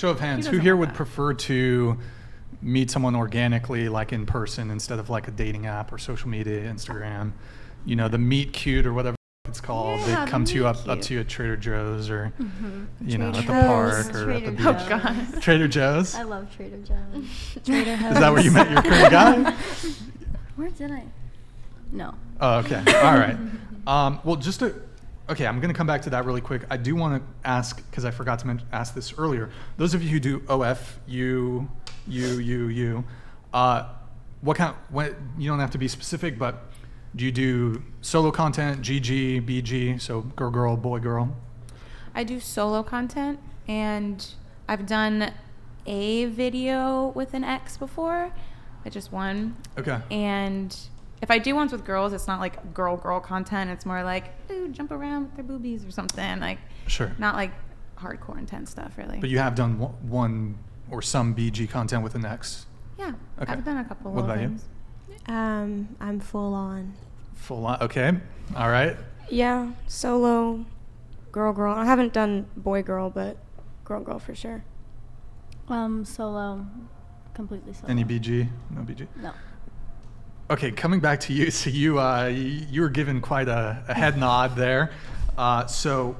Show of hands, who here would prefer to meet someone organically, like in person, instead of like a dating app or social media, Instagram? You know, the meet cute or whatever it's called. Yeah, they come to you up to you at Trader Joe's or you know, at the park or at the beach. Oh God. Trader Joe's. I love Trader Joe's. Trader Joe's. Is that where you met your current guy? Where did I? No. Oh, okay. All right. Well, okay, I'm going to come back to that really quick. I do want to ask, because I forgot to ask this earlier. Those of you who do OF, you, what you don't have to be specific, but do you do solo content, GG, BG, so girl, boy, girl? I do solo content, and I've done a video with an ex before. I just one. Okay. And if I do ones with girls, it's not like girl content. It's more like, ooh, jump around with their boobies or something. Like, sure. Not like hardcore intense stuff, really. But you have done one or some BG content with an ex? Yeah. Okay. I've done a couple of things. I'm full on. Full on, okay. All right. Yeah, solo, girl. I haven't done boy, girl, but girl for sure. Solo, completely solo. Any BG? No BG? No. Okay, coming back to you. So you were given quite a head nod there. So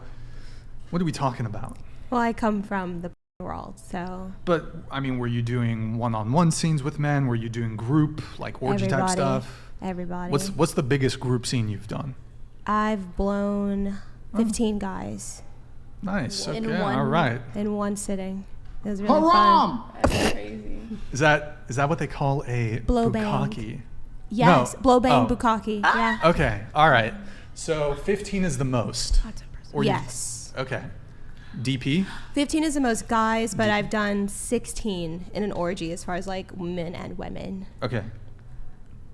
what are we talking about? Well, I come from the world, so. But I mean, were you doing one-on-one scenes with men? Were you doing group, like orgy type stuff? Everybody. What's the biggest group scene you've done? I've blown 15 guys. Nice. Okay. All right. In one sitting. It was really fun. That's crazy. Is that what they call a bukkake? Yes, blow bang bukkake. Yeah. Okay. All right. So 15 is the most. Yes. Okay. DP? 15 is the most guys, but I've done 16 in an orgy as far as like men and women. Okay.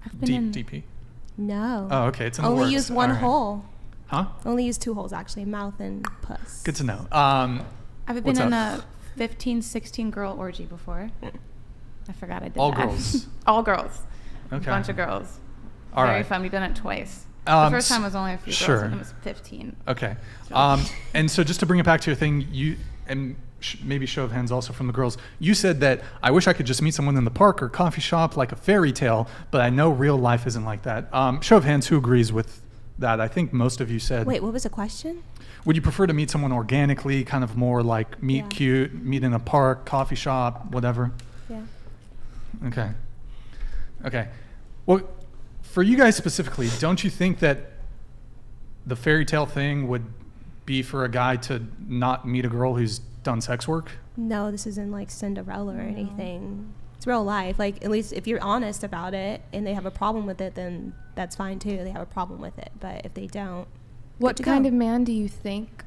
I've been DP? No. Oh, okay. It's in the works. Only used one hole. Huh? Only used 2 holes, actually, mouth and puss. Good to know. I've been in a 15, 16 girl orgy before. I forgot I did All that. girls? All girls. Okay. A bunch of girls. All Very right. fun. We've done it twice. The first time was only a few girls, and it was 15. Okay. And so just to bring it back to your thing, you and maybe show of hands also from the girls, you said that I wish I could just meet someone in the park or coffee shop like a fairy tale, but I know real life isn't like that. Show of hands, who agrees with that? I think most of you said. Wait, what was the question? Would you prefer to meet someone organically, kind of more like meet cute, meet in a park, coffee shop, whatever? Yeah. Okay. Well, for you guys specifically, don't you think that the fairy tale thing would be for a guy to not meet a girl who's done sex work? No, this isn't like Cinderella or anything. It's real life. Like, at least if you're honest about it and they have a problem with it, then that's fine too. They have a problem with it. But if they don't, what kind of man do you think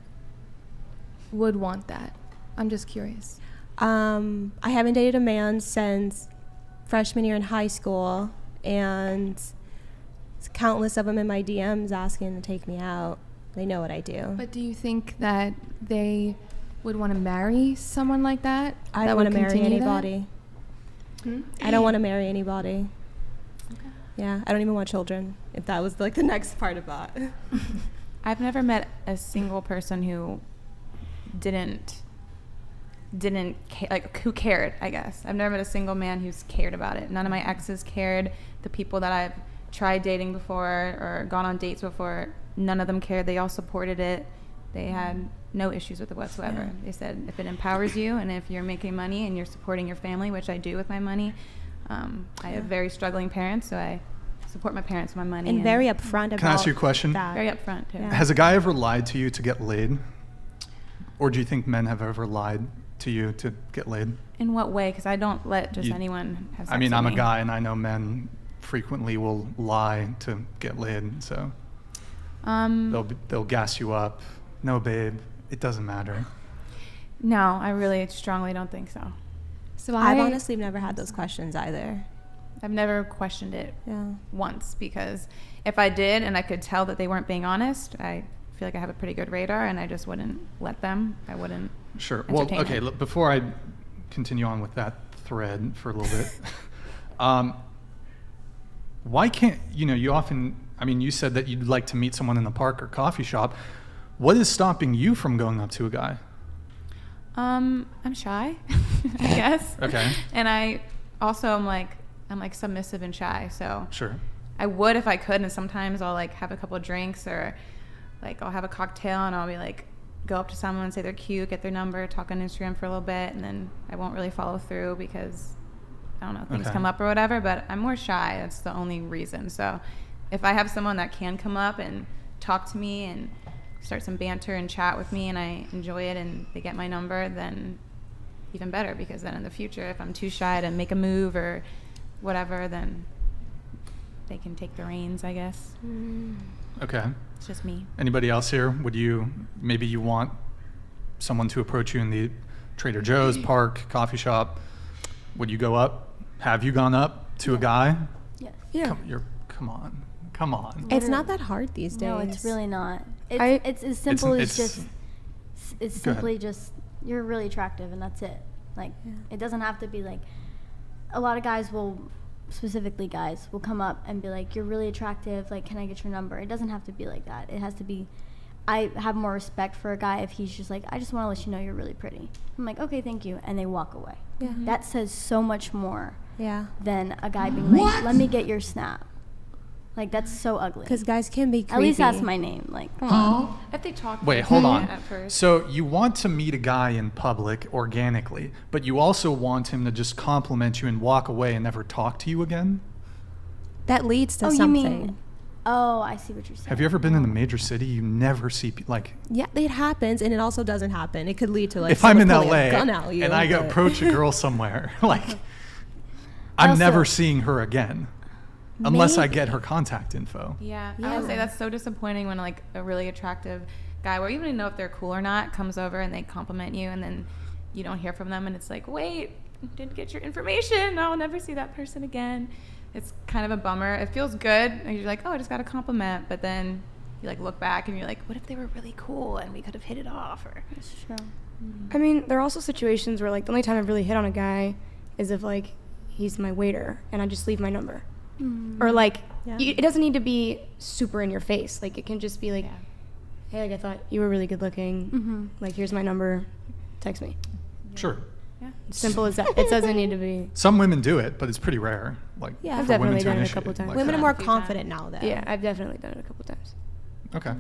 would want that? I'm just curious. I haven't dated a man since freshman year in high school, and countless of them in my DMs asking to take me out. They know what I do. But do you think that they would want to marry someone like that? I don't want to marry anybody. I don't want to marry anybody. Okay. Yeah, I don't even want children, if that was like the next part of that. I've never met a single person who didn't like who cared, I guess. I've never met a single man who's cared about it. None of my exes cared. The people that I've tried dating before or gone on dates before, none of them cared. They all supported it. They had no issues with it whatsoever. Yeah. They said if it empowers you and if you're making money and you're supporting your family, which I do with my money. I have very struggling parents, so I support my parents with my money. And very upfront about that. Can I ask you a question? Very upfront, too. Yeah. Has a guy ever lied to you to get laid? Or do you think men have ever lied to you to get laid? In what way? Because I don't let just anyone have sex I mean, with I'm me. a guy, and I know men frequently will lie to get laid, so they'll gas you up. No, babe, it doesn't matter. No, I really strongly don't think so. So I've honestly never had those questions either. I've never questioned it once, because if I did and I could tell that they weren't being honest, I feel like I have a pretty good radar, and I just wouldn't let them. I wouldn't. Sure. Well, okay. Look, before I continue on with that thread for a little bit, why can't you often? I mean, you said that you'd like to meet someone in the park or coffee shop. What is stopping you from going up to a guy? I'm shy, I guess. Okay. And I also am like submissive and shy. So Sure. I would if I could, and sometimes I'll like have a couple of drinks or like I'll have a cocktail and I'll be like go up to someone and say they're cute, get their number, talk on Instagram for a little bit, and then I won't really follow through because I don't know, things Okay. come up or whatever, but I'm more shy. That's the only reason. So if I have someone that can come up and talk to me and start some banter and chat with me and I enjoy it and they get my number, then even better, because then in the future, if I'm too shy to make a move or whatever, then they can take the reins, I guess. Okay. It's just me. Anybody else here? Maybe you want someone to approach you in the Trader Joe's, park, coffee shop. Would you go up? Have you gone up to a guy? Yes. Yeah. Come on. It's not that hard these days. No, it's really not. I- It's as simple as it's- just. It's Go ahead. simply just you're really attractive and that's it. Like it doesn't have to be like. A lot of guys will, specifically guys, will come up and be like, "You're really attractive. Like, can I get your number?" It doesn't have to be like that. It has to be. I have more respect for a guy if he's just like, "I just want to let you know you're really pretty." I'm like, "Okay, thank you," and they walk away. Yeah. That says so much more Yeah. than a guy being like, "Let me get your snap." Like that's so ugly. Because guys can be creepy. At least ask my name. Like, come on. If they talk Wait, to hold me on. at first. So you want to meet a guy in public organically, but you also want him to just compliment you and walk away and never talk to you again? That leads to Oh, something. you mean? Oh, I see what you're saying. Have you ever been in a major city? You never see like. Yeah, it happens, and it also doesn't happen. It could lead to like If I'm in someone pulling LA a gun at you, and I but- approach a girl somewhere, like I'm Also- never seeing her again, unless I Maybe. get her contact info. Yeah, I Yeah. would say that's so disappointing when like a really attractive guy, or even know if they're cool or not, comes over and they compliment you, and then you don't hear from them, and it's like, wait, didn't get your information. I'll never see that person again. It's kind of a bummer. It feels good. And you're like, oh, I just got a compliment, but then you like look back and you're like, what if they were really cool and we could have hit it off? Or That's true. I mean, there are also situations where like the only time I've really hit on a guy is if like he's my waiter and I just leave my number. Or like Yeah. it doesn't need to be super in your face. Like it can just be like, Yeah. hey, like I thought you were really good looking. Mm-hmm. Like here's my number. Text me. Sure. yeah. Simple as that. It doesn't need to be. Some women do it, but it's pretty rare. Like Yeah. I've for women definitely to done it a initiate couple times. like Women that. are more A few confident times. now, though. Yeah, I've definitely done it a couple times. Okay.